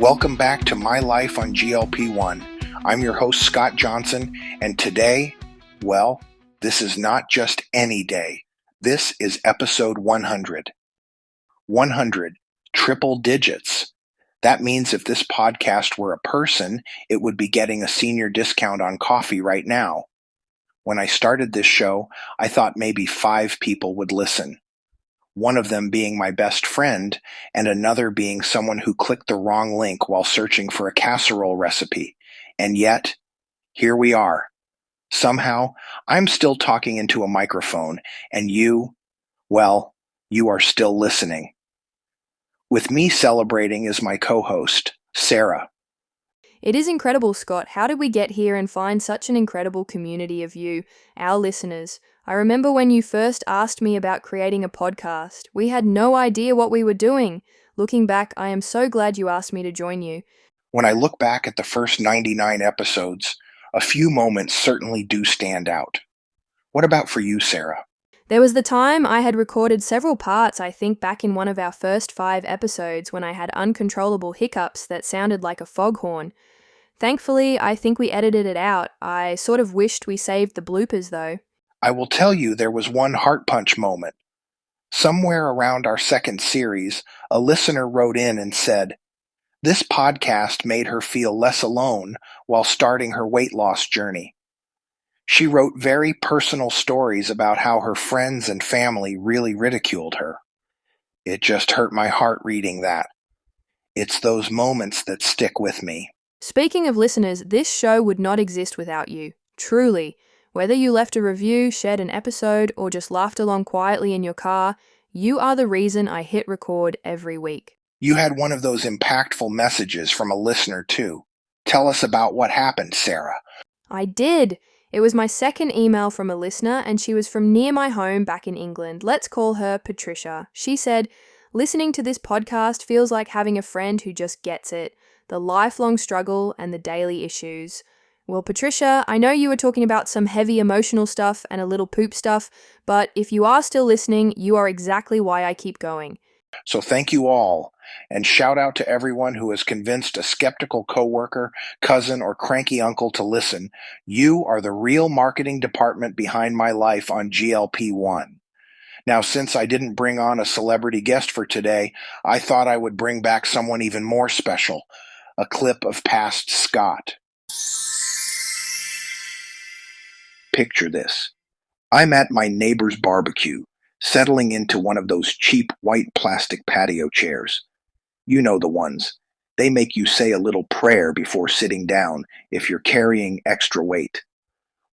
Welcome back to My Life on GLP1. I'm your host, Scott Johnson, and today, well, this is not just any day. This is episode 100. 100, triple digits. That means if this podcast were a person, it would be getting a senior discount on coffee right now. When I started this show, I thought maybe 5 people would listen. One of them being my best friend, and another being someone who clicked the wrong link while searching for a casserole recipe. And yet, here we are. Somehow, I'm still talking into a microphone, and you are still listening. With me celebrating is my co-host, Sarah. It is incredible, Scott. How did we get here and find such an incredible community of you, our listeners? I remember when you first asked me about creating a podcast. We had no idea what we were doing. Looking back, I am so glad you asked me to join you. When I look back at the first 99 episodes, a few moments certainly do stand out. What about for you, Sarah? There was the time I had recorded several parts, I think back in one of our first 5 episodes when I had uncontrollable hiccups that sounded like a foghorn. Thankfully, I think we edited it out. I sort of wished we saved the bloopers though. I will tell you there was one heart punch moment. Somewhere around our second series, a listener wrote in and said, "This podcast made her feel less alone while starting her weight loss journey." She wrote very personal stories about how her friends and family really ridiculed her. It just hurt my heart reading that. It's those moments that stick with me. Speaking of listeners, this show would not exist without you. Truly. Whether you left a review, shared an episode, or just laughed along quietly in your car, you are the reason I hit record every week. You had one of those impactful messages from a listener too. Tell us about what happened, Sarah. I did. It was my second email from a listener, and she was from near my home back in England. Let's call her Patricia. She said, "Listening to this podcast feels like having a friend who just gets it. The lifelong struggle and the daily issues." Well, Patricia, I know you were talking about some heavy emotional stuff and a little poop stuff, but if you are still listening, you are exactly why I keep going. So thank you all, and shout out to everyone who has convinced a skeptical coworker, cousin, or cranky uncle to listen. You are the real marketing department behind My Life on GLP1. Now, since I didn't bring on a celebrity guest for today, I thought I would bring back someone even more special, a clip of past Scott. Picture this. I'm at my neighbor's barbecue, settling into one of those cheap white plastic patio chairs. You know the ones. They make you say a little prayer before sitting down if you're carrying extra weight.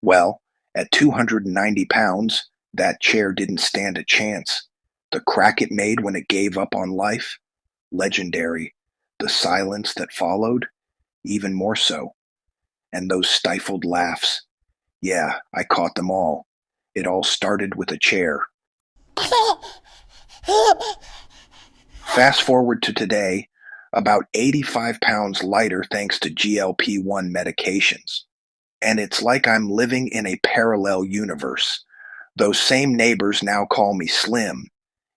Well, at 290 pounds, that chair didn't stand a chance. The crack it made when it gave up on life? Legendary. The silence that followed? Even more so. And those stifled laughs. Yeah, I caught them all. It all started with a chair. Fast forward to today, about 85 pounds lighter thanks to GLP1 medications. And it's like I'm living in a parallel universe. Those same neighbors now call me slim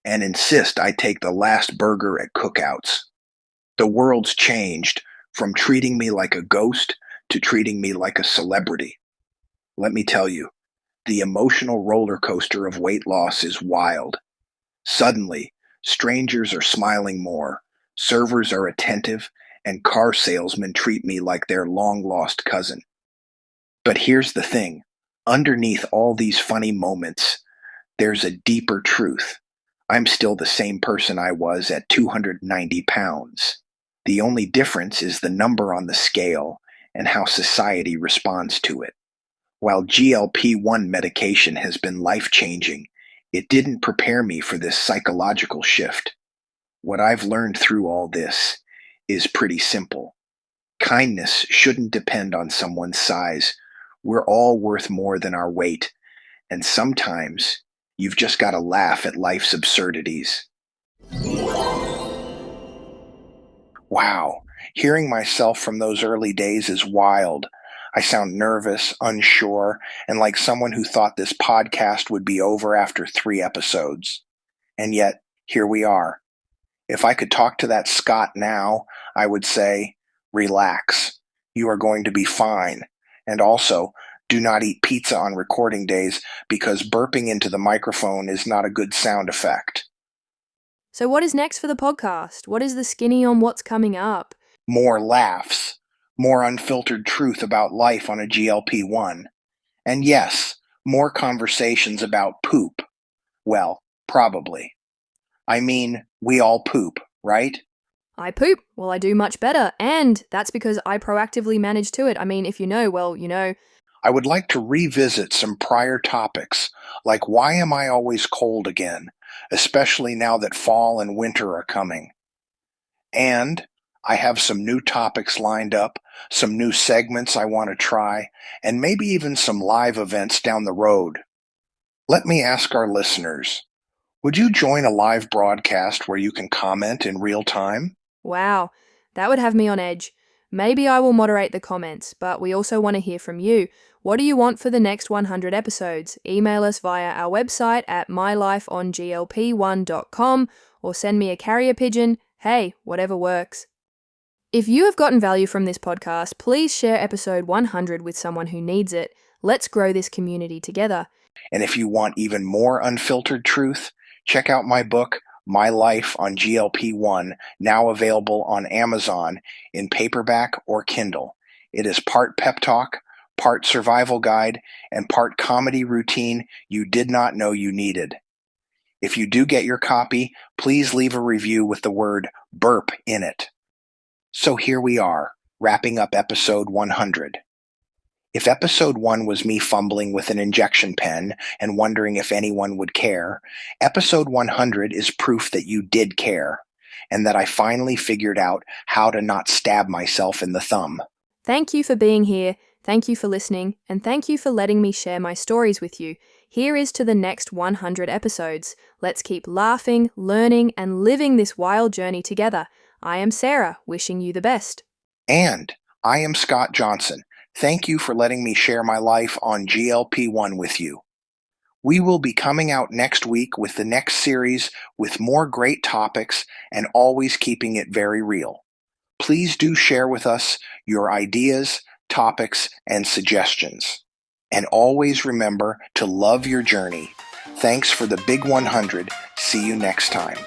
and insist I take the last burger at cookouts. The world's changed from treating me like a ghost to treating me like a celebrity. Let me tell you, the emotional roller coaster of weight loss is wild. Suddenly, strangers are smiling more, servers are attentive, and car salesmen treat me like their long-lost cousin. But here's the thing. Underneath all these funny moments, there's a deeper truth. I'm still the same person I was at 290 pounds. The only difference is the number on the scale and how society responds to it. While GLP-1 medication has been life-changing, it didn't prepare me for this psychological shift. What I've learned through all this is pretty simple. Kindness shouldn't depend on someone's size. We're all worth more than our weight, and sometimes you've just got to laugh at life's absurdities. Wow, hearing myself from those early days is wild. I sound nervous, unsure, and like someone who thought this podcast would be over after 3 episodes. And yet, here we are. If I could talk to that Scott now, I would say, relax. You are going to be fine. And also, do not eat pizza on recording days because burping into the microphone is not a good sound effect. So, what is next for the podcast? What is the skinny on what's coming up? More laughs, more unfiltered truth about life on a GLP1. And yes, more conversations about poop. Well, probably. I mean, we all poop, right? I poop. Well, I do much better. And that's because I proactively manage to it. I mean, if you know, well, you know. I would like to revisit some prior topics, like why am I always cold again, especially now that fall and winter are coming. And I have some new topics lined up, some new segments I want to try, and maybe even some live events down the road. Let me ask our listeners, would you join a live broadcast where you can comment in real time? Wow, that would have me on edge. Maybe I will moderate the comments, but we also want to hear from you. What do you want for the next 100 episodes? Email us via our website at mylifeonglp1.com or send me a carrier pigeon. Hey, whatever works. If you have gotten value from this podcast, please share episode 100 with someone who needs it. Let's grow this community together. And if you want even more unfiltered truth, check out my book, My Life on GLP1, now available on Amazon in paperback or Kindle. It is part pep talk, part survival guide, and part comedy routine you did not know you needed. If you do get your copy, please leave a review with the word burp in it. So here we are, wrapping up episode 100. If episode 1 was me fumbling with an injection pen and wondering if anyone would care, episode 100 is proof that you did care, and that I finally figured out how to not stab myself in the thumb. Thank you for being here, thank you for listening, and thank you for letting me share my stories with you. Here is to the next 100 episodes. Let's keep laughing, learning, and living this wild journey together. I am Sarah, wishing you the best. And I am Scott Johnson. Thank you for letting me share my life on GLP1 with you. We will be coming out next week with the next series with more great topics and always keeping it very real. Please do share with us your ideas, topics, and suggestions. And always remember to love your journey. Thanks for the big 100. See you next time.